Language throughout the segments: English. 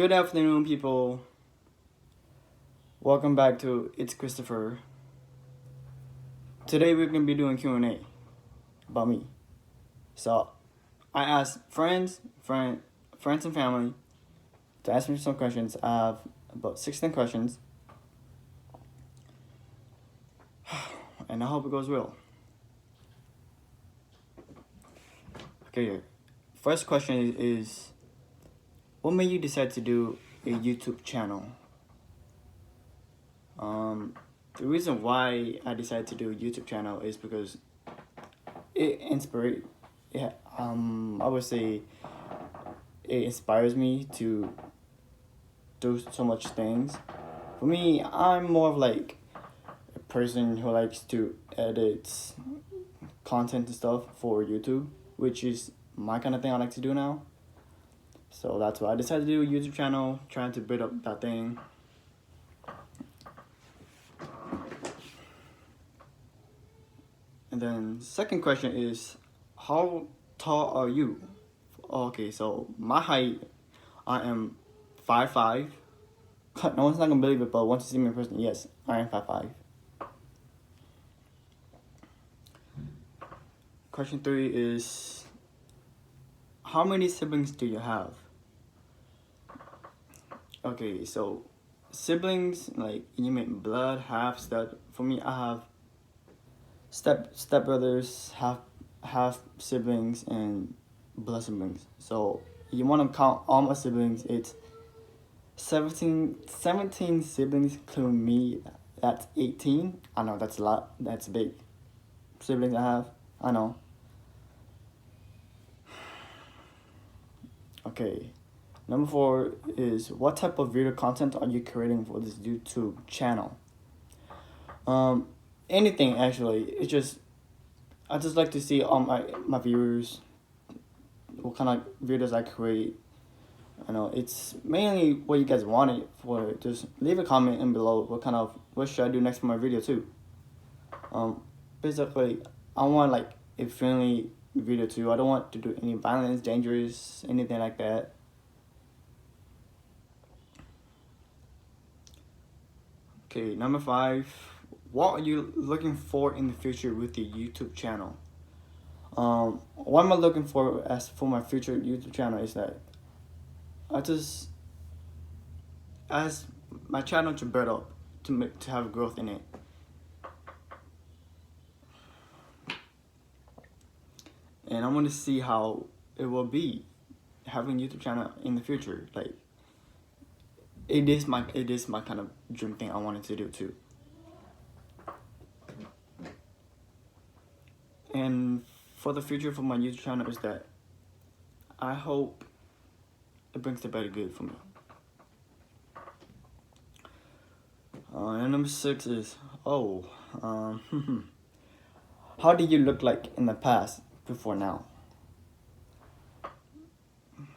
Good afternoon, people. Welcome back to It's Christopher. Today we're gonna be doing Q&A about me. So I asked friends and family to ask me some questions. I have about 16 questions, and I hope it goes well. Okay, first question is what made you decide to do a YouTube channel? The reason why I decided to do a YouTube channel is because it inspired. Yeah, I would say it inspires me to do so much things. For me, I'm more of like a person who likes to edit content and stuff for YouTube, which is my kind of thing I like to do now. So that's why I decided to do a YouTube channel, trying to build up that thing. And then second question is, how tall are you? Okay, so my height, I am 5'5". No one's not gonna believe it, but once you see me in person, yes, I am 5'5". Question 3 is, how many siblings do you have? Okay, so siblings, like you mean blood, half step. For me, I have step brothers, half siblings, and blood siblings. So you want to count all my siblings? It's 17 siblings, including me. That's 18. I know that's a lot. That's big. Siblings I have. I know. Okay. Number 4 is, what type of video content are you creating for this YouTube channel? Anything actually. I just like to see all my viewers, what kind of videos I create. I know it's mainly what you guys wanted for. Just leave a comment in below what should I do next for my video too. Basically, I want like a friendly video too. I don't want to do any violence, dangerous, anything like that. Okay, number 5. What are you looking for in the future with your YouTube channel? What am I looking for as for my future YouTube channel is that as my channel to build up, to have growth in it. And I want to see how it will be having a YouTube channel in the future. Like it is my kind of dream thing I wanted to do too. And for the future for my YouTube channel is that I hope it brings the better good for me. And number 6 is, how did you look like in the past before now?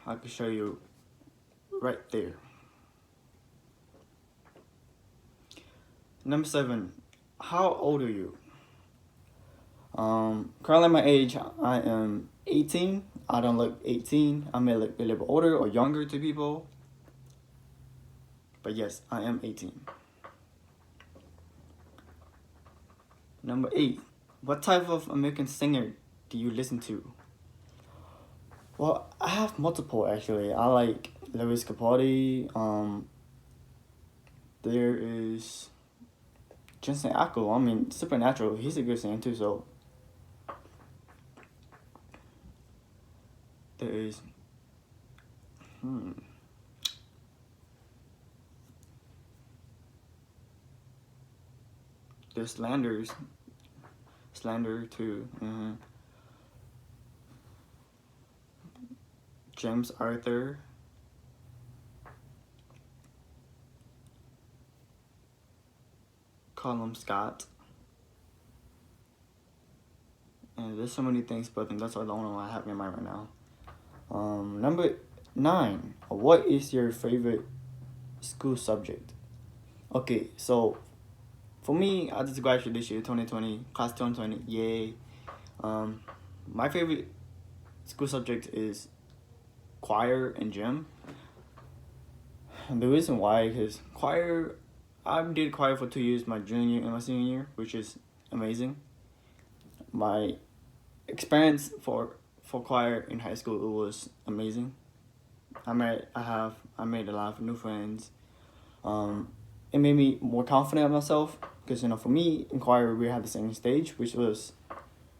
I can show you right there. Number 7, how old are you? Currently my age, I am 18. I don't look 18. I may look a little bit older or younger to people. But yes, I am 18. Number 8, what type of American singer do you listen to? Well, I have multiple actually. I like Lewis Capaldi. There is Jensen Ackles. I mean, Supernatural. He's a good singer too. So there is. There's Slander too. James Arthur. Colum Scott. And there's so many things, but I think that's all the only one I have in mind right now. Number 9. What is your favorite school subject? Okay, so for me, I just graduated this year, 2020, class 2020. Yay! My favorite school subject is choir and gym. The reason why is choir. I did choir for 2 years, my junior and my senior year, which is amazing. My experience for choir in high school, it was amazing. I made a lot of new friends. It made me more confident of myself because for me in choir we had the singing stage, which was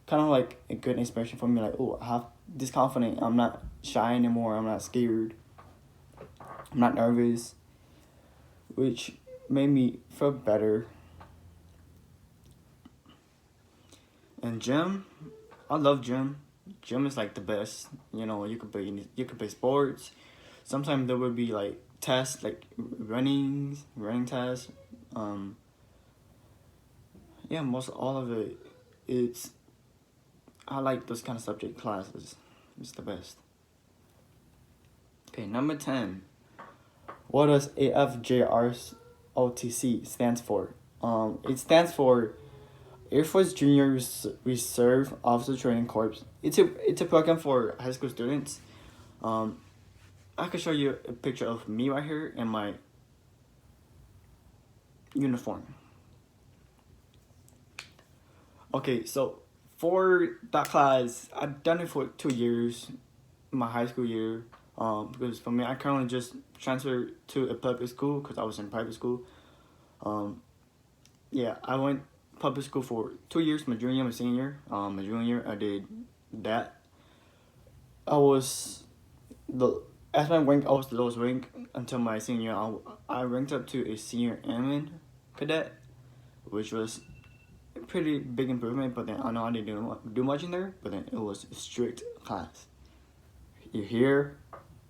kind of like a good inspiration for me. Like, oh, I have this confidence. I'm not shy anymore. I'm not scared. I'm not nervous, which made me feel better. And gym, I love gym. Gym is like the best. You could play sports. Sometimes there would be like tests, like running tests. Yeah, most all of it. It's I like those kind of subject classes. It's the best. Okay, number 10. What does AFJROTC stands for? It stands for Air Force Junior Reserve Officer Training Corps. It's a program for high school students. I can show you a picture of me right here in my uniform. Okay, so for that class, I've done it for 2 years, my high school year. Because for me, I currently just transferred to a public school because I was in private school. Yeah, I went public school for 2 years, my junior, my senior. My junior year, I did that. I was the as my rank, I was the lowest rank until my senior year. I ranked up to a senior airman cadet, which was a pretty big improvement. But then I know I didn't do much in there. But then it was a strict class. Your hair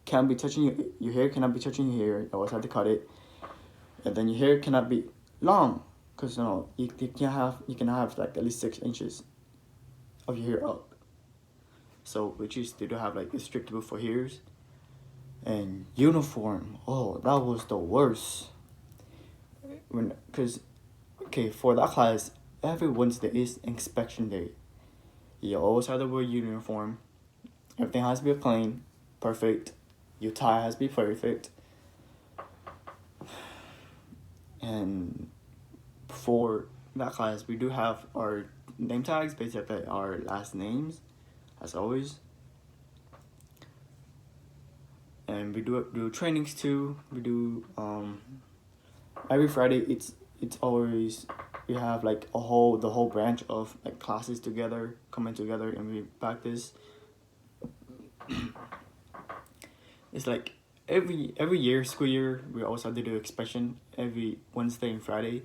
can't be touching your hair cannot be touching your hair. You always have to cut it, and then your hair cannot be long, cause you can have like at least 6 inches of your hair up. So we used to have like a strict rule for hairs. And uniform, oh, that was the worst. For that class, every Wednesday is inspection day. You always have to wear uniform. Everything has to be clean, perfect. Your tie has to be perfect. And for that class, we do have our name tags, basically our last names, as always. And we do trainings too. We do every Friday. It's always we have like the whole branch of like classes together coming together and we practice. It's like every year, school year, we also have to do expression every Wednesday and Friday.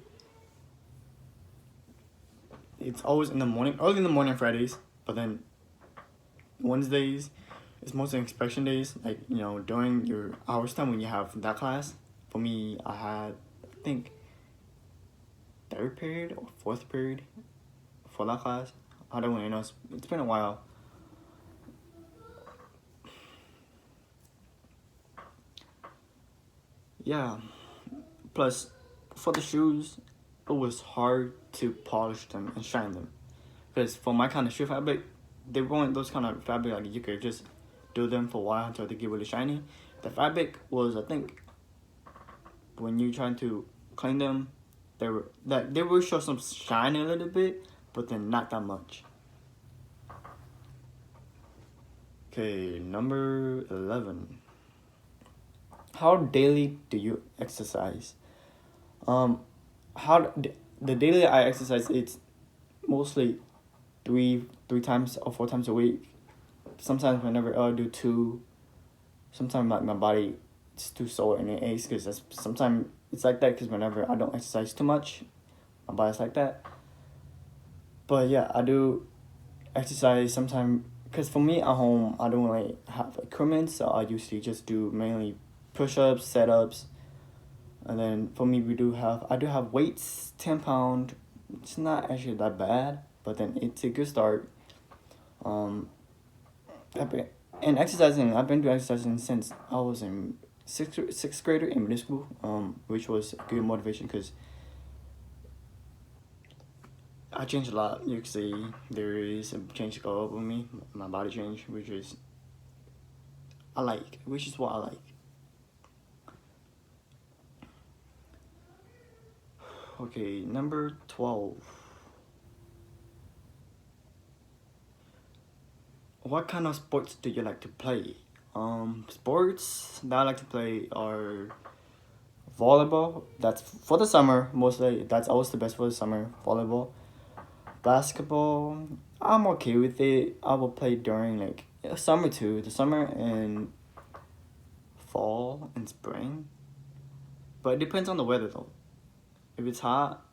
It's always in the morning, early in the morning Fridays, but then Wednesdays it's mostly inspection days, like during your hours time when you have that class. For me, I had I think third period or fourth period for that class. I don't really know. It's been a while. Yeah. Plus, for the shoes, it was hard to polish them and shine them, because for my kind of shoe fabric, they weren't those kind of fabric like you could just do them for a while until they get really shiny. The fabric was, I think, when you're trying to clean them, they will show some shine a little bit, but then not that much. Okay, number 11. How daily do you exercise? The daily I exercise, it's mostly three times or 4 times a week. Sometimes whenever I do 2, sometimes my body is too sore and it aches because sometimes it's like that because whenever I don't exercise too much, my body's like that. But yeah, I do exercise sometimes because for me at home I don't really have equipment, so I usually just do mainly push-ups, set-ups, and then for me I do have weights, 10 pound. It's not actually that bad, but then it's a good start. I've been doing exercising since I was in sixth grader in middle school, which was a good motivation because I changed a lot. You can see there is a change to go up with me, my body change, which is what I like. Okay, number 12. What kind of sports do you like to play? Sports that I like to play are volleyball. That's for the summer mostly. That's always the best for the summer. Volleyball, basketball. I'm okay with it. I will play during like summer too. The summer and fall and spring. But it depends on the weather though. If it's hot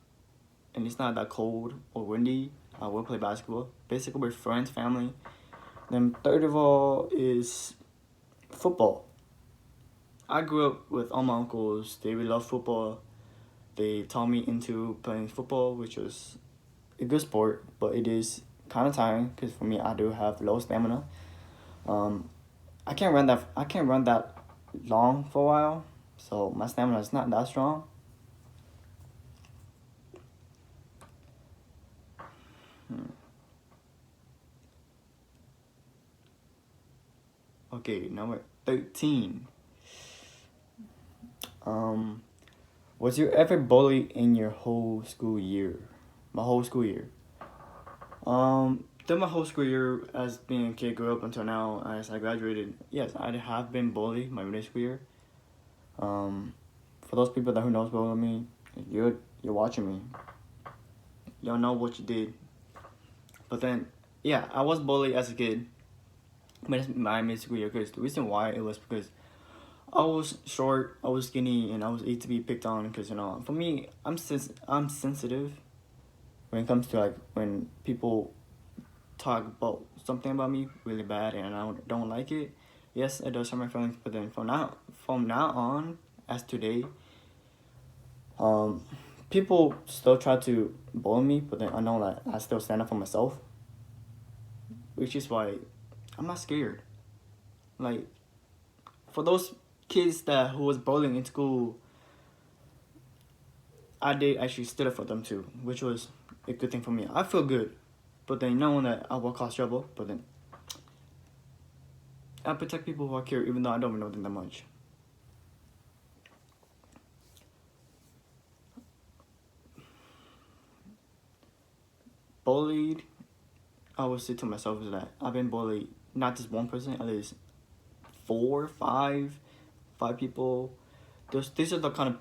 and it's not that cold or windy, I will play basketball. Basically with friends, family. Then third of all is football. I grew up with all my uncles. They really love football. They taught me into playing football, which was a good sport, but it is kind of tiring because for me, I do have low stamina. Um, I can't run that. I can't run that long for a while, so my stamina is not that strong. Okay, number 13. Um, was you ever bullied in your whole school year? My whole school year. Through my whole school year as being a kid, grew up until now, as I graduated, yes, I have been bullied my middle school year. Um, for those people that who knows about me, you're watching me. You don't know what you did. But then, yeah, I was bullied as a kid. My middle school year, because the reason why it was because I was short, I was skinny, and I was easy to be picked on. Because for me, I'm sensitive when it comes to like when people talk about something about me really bad and I don't like it. Yes, it does hurt my feelings. But then from now on, as today, people still try to bully me. But then I know that I still stand up for myself, which is why I'm not scared. Like for those kids who was bullying in school, I did actually stood up for them too, which was a good thing for me. I feel good, but then knowing that I will cause trouble, but then I protect people who I care, even though I don't know them that much. Bullied, I would say to myself is that I've been bullied, not just one person, at least four, five people. These are the kind of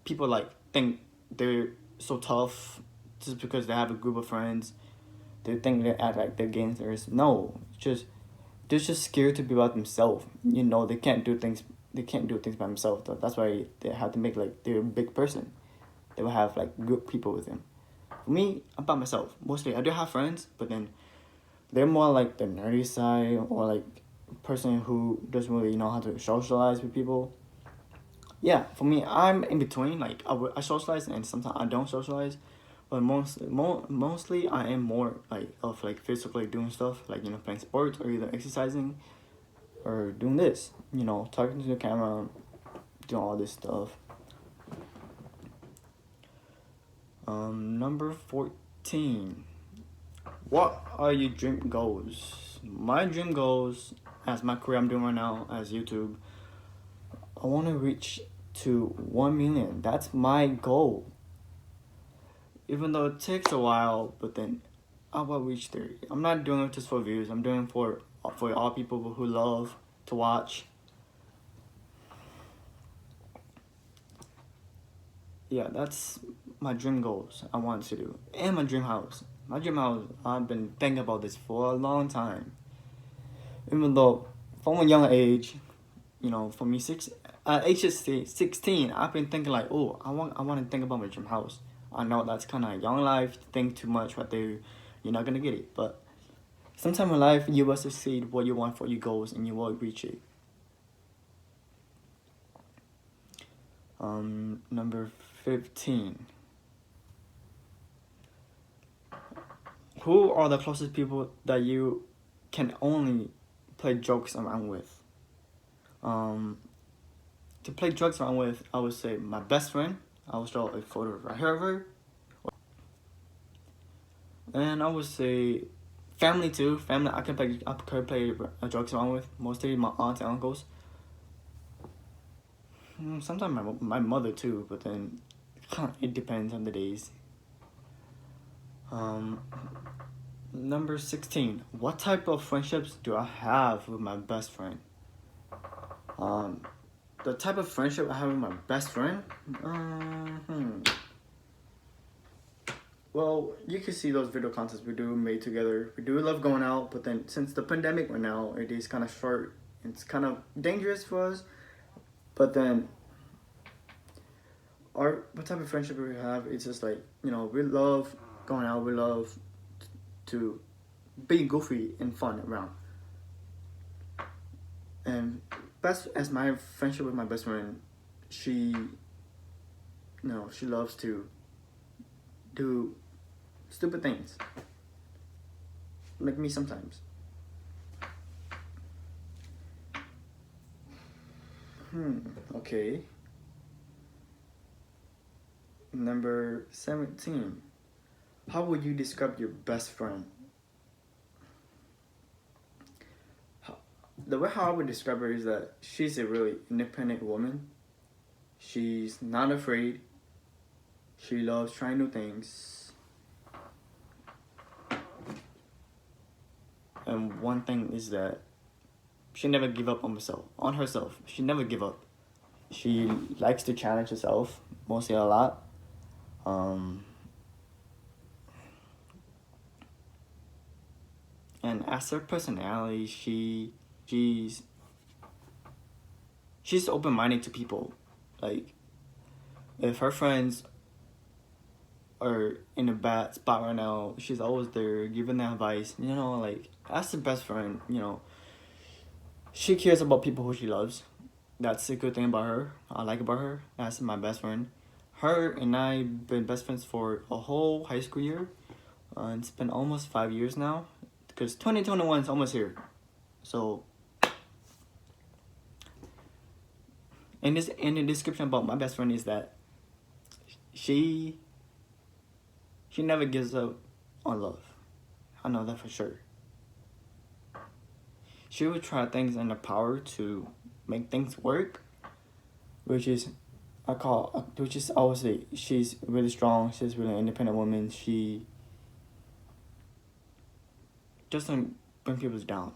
people like think they're so tough just because they have a group of friends. They think they act like they're gangsters. No, they're just scared to be about themselves. They can't do things. They can't do things by themselves. That's why they have to make like they're a big person. They will have like good people with them. For me, I'm by myself mostly. I do have friends, but then they're more like the nerdy side or like person who doesn't really know how to socialize with people. Yeah, for me, I'm in between. Like I socialize and sometimes I don't socialize, but mostly I am more like of like physically doing stuff like playing sports or either exercising or doing this. Talking to the camera, doing all this stuff. Number 14. What are your dream goals? My dream goals, as my career I'm doing right now as YouTube, I want to reach to 1 million. That's my goal. Even though it takes a while, but then I will reach there. I'm not doing it just for views. I'm doing it for all people who love to watch. Yeah, that's my dream goals I want to do. And my dream house. My dream house, I've been thinking about this for a long time. Even though from a young age, for me at age of 16, I've been thinking like, oh, I want to think about my dream house. I know that's kind of young life, think too much right there, you're not gonna get it. But sometime in life, you will succeed what you want for your goals and you will reach it. Number 15. Who are the closest people that you can only play jokes around with? To play jokes around with, I would say my best friend. I will show a photo right here of her. And I would say family too. Family, I could play jokes around with. Mostly my aunts and uncles. Sometimes my mother too, but then It depends on the days. Um, Number 16. What type of friendships do I have with my best friend? Um, the type of friendship I have with my best friend? Well, you can see those video contents we do made together. We do love going out, but then since the pandemic right now, it is kind of short. It's kind of dangerous for us. But then, what type of friendship we have? It's just like, we love going out. We love to be goofy and fun around. And best as my friendship with my best friend, she loves to do stupid things, like me sometimes. Okay. Number 17. How would you describe your best friend? The way how I would describe her is that she's a really independent woman. She's not afraid. She loves trying new things. And one thing is that she never give up on herself. She never give up. She likes to challenge herself, mostly a lot. And as her personality, she's open-minded to people. Like, if her friends are in a bad spot right now, she's always there giving them advice. Like, as the best friend, she cares about people who she loves. That's a good thing about her. I like about her. That's my best friend. Her and I been best friends for a whole high school year. It's been almost 5 years now, because 2021 is almost here. So, in the description about my best friend is that she never gives up on love. I know that for sure. She would try things in her power to make things work, which is obviously she's really strong. She's really independent woman. She doesn't bring people down.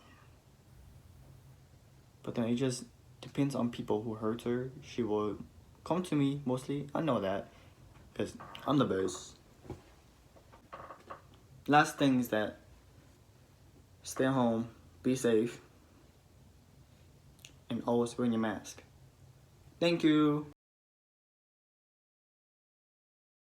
But then it just depends on people who hurt her. She will come to me mostly. I know that, because I'm the best. Last thing is that stay home, be safe, and always wear your mask. Thank you.